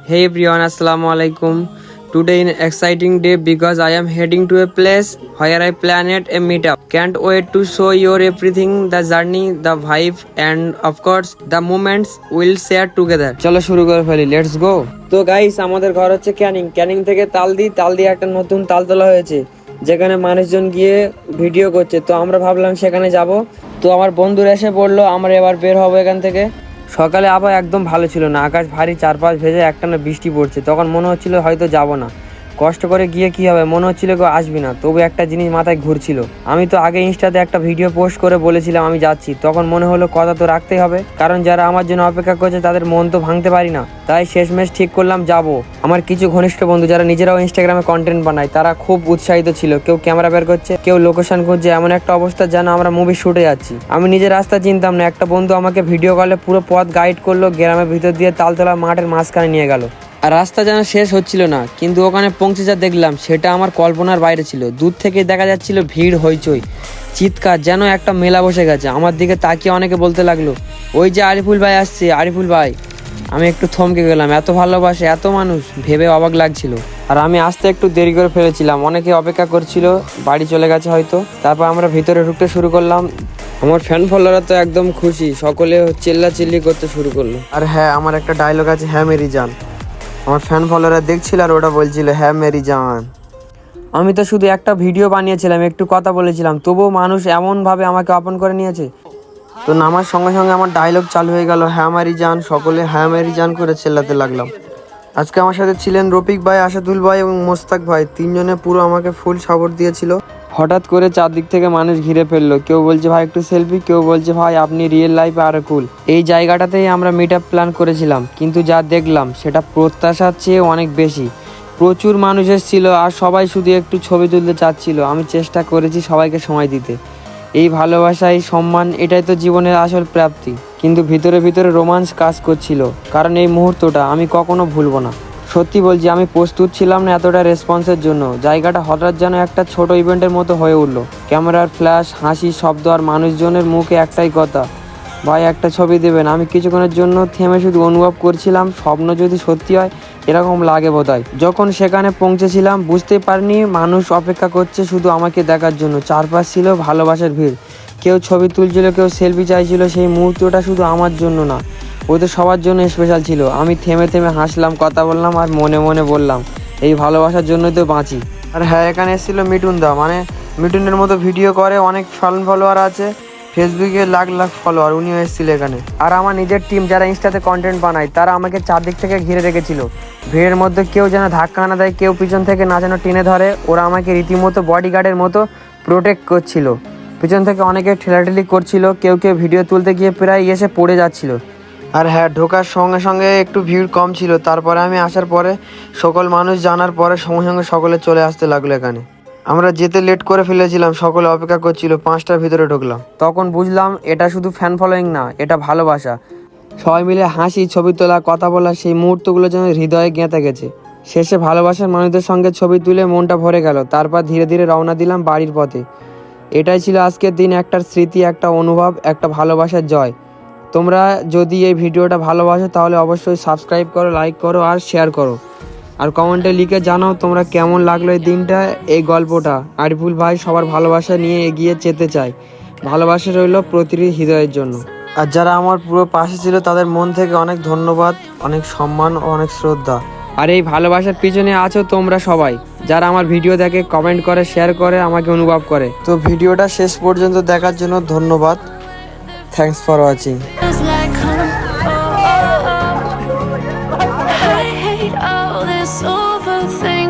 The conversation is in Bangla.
Hey everyone, Assalamu alaikum. Today is an exciting day because I am heading to a place where I planned a meetup. Can't wait to show you everything, the journey, the vibe and of course the moments we'll share together. চলো শুরু করে ফেলি, লেটস গো। তো গাইস আমাদের ঘর হচ্ছে ক্যানিং থেকে তালদি একটা নতুন তালতলা হয়েছে যেখানে মানুষজন গিয়ে ভিডিও করছে। তো আমরা ভাবলাম সেখানে যাব। তো আমার বন্ধুরা এসে বললো আমরা এবার বের হবো এখান থেকে। সকালে আবহাওয়া একদম ভালো ছিল না, আকাশ ভারী চারপাশ ভেজে একটানা বৃষ্টি পড়ছে। তখন মনে হচ্ছিল হয়তো যাব না, কষ্ট করে গিয়ে কি হবে, মনে হচ্ছিল কেউ আসবি না। তবু একটা জিনিস মাথায় ঘুরছিল, আমি তো আগে ইনস্টাতে একটা ভিডিও পোস্ট করে বলেছিলাম আমি যাচ্ছি। তখন মনে হলো কথা তো রাখতেই হবে, কারণ যারা আমার জন্য অপেক্ষা করছে তাদের মন তো ভাঙতে পারি না। তাই শেষমেশ ঠিক করলাম যাব। আমার কিছু ঘনিষ্ঠ বন্ধু যারা নিজেরাও ইনস্টাগ্রামে কন্টেন্ট বানায় তারা খুব উৎসাহিত ছিল, কেউ ক্যামেরা বের করছে, কেউ লোকেশন খুঁজছে, এমন একটা অবস্থা যেন আমরা মুভি শুটে যাচ্ছি। আমি নিজের রাস্তা চিনতাম না, একটা বন্ধু আমাকে ভিডিও কলে পুরো পথ গাইড করলো, গ্রামের ভিতর দিয়ে তালতলা মাঠের মাঝখানে নিয়ে গেল। আর রাস্তা যেন শেষ হচ্ছিল না, কিন্তু ওখানে পৌঁছে যা দেখলাম সেটা আমার কল্পনার বাইরে ছিল। দূর থেকে দেখা যাচ্ছিল ভিড়, হইচই, চিৎকার, যেন একটা মেলা বসে গেছে। আমার দিকে তাকিয়ে অনেকে বলতে লাগলো ওই যে আরিফুল ভাই আসছে, আরিফুল ভাই। আমি একটু থমকে গেলাম, এত ভালোবাসে, এত মানুষ, ভেবে অবাক লাগছিল। আর আমি আসতে একটু দেরি করে ফেলেছিলাম, অনেকে অপেক্ষা করছিল, বাড়ি চলে গেছে হয়তো। তারপর আমরা ভিতরে ঢুকতে শুরু করলাম। আমার ফ্যান ফলোয়াররা তো একদম খুশি, সকলে চিল্লাচিল্লি করতে শুরু করলো। আর হ্যাঁ, আমার একটা ডায়লগ আছে, হ্যাঁ মেরি জান। আমার ফ্যান ফলোয়াররা দেখছিল আর ওটা বলছিল হ্যাঁ মেরি জান। আমি তো শুধু একটা ভিডিও বানিয়েছিলাম, একটু কথা বলেছিলাম, তবুও মানুষ এমনভাবে আমাকে আপন করে নিয়েছে। তো নামার সঙ্গে সঙ্গে আমার ডায়লগ চালু হয়ে গেল, হ্যাঁ মেরি জান। সকলে হ্যাঁ মেরি জান করে চেল্লাতে লাগলাম। আজকে আমার সাথে ছিলেন রফিক ভাই, আসাদুল ভাই এবং মোস্তাক ভাই, তিনজনে পুরো আমাকে ফুল সাপোর্ট দিয়েছিল। হঠাৎ করে চারদিক থেকে মানুষ ঘিরে ফেললো, কেউ বলছে ভাই একটু সেলফি, কেউ বলছে ভাই আপনি রিয়েল লাইফে আরো কুল। এই জায়গাটাতেই আমরা মিট আপ প্ল্যান করেছিলাম, কিন্তু যা দেখলাম সেটা প্রত্যাশার চেয়ে অনেক বেশি। প্রচুর মানুষ এসেছিল আর সবাই শুধু একটু ছবি তুলতে চাচ্ছিল। আমি চেষ্টা করেছি সবাইকে সময় দিতে। এই ভালোবাসা, এই সম্মান, এটাই তো জীবনের আসল প্রাপ্তি। কিন্তু ভিতরে ভিতরে রোমাঞ্চ কাজ করছিল, কারণ এই মুহূর্তটা আমি কখনো ভুলবো না। সত্যি বলছি, আমি প্রস্তুত ছিলাম না এতটা রেসপন্সের জন্য। জায়গাটা হঠাৎ যেন একটা ছোট ইভেন্টের মতো হয়ে উঠলো। ক্যামেরার ফ্ল্যাশ, হাসি, শব্দ আর মানুষজনের মুখে একটাই কথা, ভাই একটা ছবি দেবেন। আমি কিছুক্ষণের জন্য থেমে শুধু অনুভব করছিলাম, স্বপ্ন যদি সত্যি হয় এরকম লাগে বোধহয়। যখন সেখানে পৌঁছেছিলাম বুঝতে পারিনি মানুষ অপেক্ষা করছে শুধু আমাকে দেখার জন্য। চারপাশ ছিল ভালোবাসার ভিড়, কেউ ছবি তুলছিল, কেউ সেলফি চাইছিল। সেই মুহূর্তটা শুধু আমার জন্য না, ওদের সবার জন্য স্পেশাল ছিল। আমি থেমে থেমে হাসলাম, কথা বললাম আর মনে মনে বললাম এই ভালোবাসার জন্যই তো বাঁচি। আর হ্যাঁ, এখানে এসেছিল মিঠুন দা, মানে মিঠুনের মতো ভিডিও করে, অনেক ফ্যান ফলোয়ার আছে, ফেসবুকে লাখ লাখ ফলোয়ার, উনিও এসেছিল এখানে। আর আমার নিজের টিম যারা ইনস্টাতে কন্টেন্ট বানায় তারা আমাকে চারদিক থেকে ঘিরে রেখেছিল। ভিড়ের মধ্যে কেউ যেন ধাক্কা না দেয়, কেউ পিছন থেকে না যেন টেনে ধরে। ওরা আমাকে রীতিমতো বডিগার্ডের মতো প্রোটেক্ট করছিল। পিছন থেকে অনেকে ঠেলাঠেলি করছিল, কেউ কেউ ভিডিও তুলতে গিয়ে প্রায় এসে পড়ে যাচ্ছিল। আর হ্যাঁ, ঢোকার সঙ্গে সঙ্গে একটু ভিড় কম ছিল, তারপরে আমি আসার পরে সকল মানুষ জানার পরে সঙ্গে সঙ্গে সকলে চলে আসতে লাগলো এখানে। আমরা যেতে লেট করে ফেলেছিলাম, সকলে অপেক্ষা করছিল, 5টার ভিতরে ঢুকলাম। তখন বুঝলাম এটা শুধু ফ্যান ফলোয়িং না, এটা ভালোবাসা। সবাই মিলে হাসি, ছবি তোলা, কথা বলা, সেই মুহূর্তগুলো যেন হৃদয়ে গেঁথে গেছে। শেষে ভালোবাসার মানুষদের সঙ্গে ছবি তুলে মনটা ভরে গেল। তারপর ধীরে ধীরে রওনা দিলাম বাড়ির পথে। এটাই ছিল আজকের দিন, একটা স্মৃতি, একটা অনুভব, একটা ভালোবাসার জয়। তোমরা যদি এই ভিডিওটা ভালোবাসো তাহলে অবশ্যই সাবস্ক্রাইব করো, লাইক করো আর শেয়ার করো। আর কমেন্টে লিখে জানাও তোমরা কেমন লাগলো এই দিনটা, এই গল্পটা। আরিফুল ভাই সবার ভালোবাসা নিয়ে এগিয়ে যেতে চায়। ভালোবাসা রইল প্রতিটি হৃদয়ের জন্য। আর যারা আমার পুরো পাশে ছিল তাদের মন থেকে অনেক ধন্যবাদ, অনেক সম্মান ও অনেক শ্রদ্ধা। আর এই ভালোবাসার পিছনে আছো তোমরা সবাই, যারা আমার ভিডিও দেখে, কমেন্ট করে, শেয়ার করে, আমাকে অনুভব করে। তো ভিডিওটা শেষ পর্যন্ত দেখার জন্য ধন্যবাদ। Thanks for watching. I hate all this overthinking.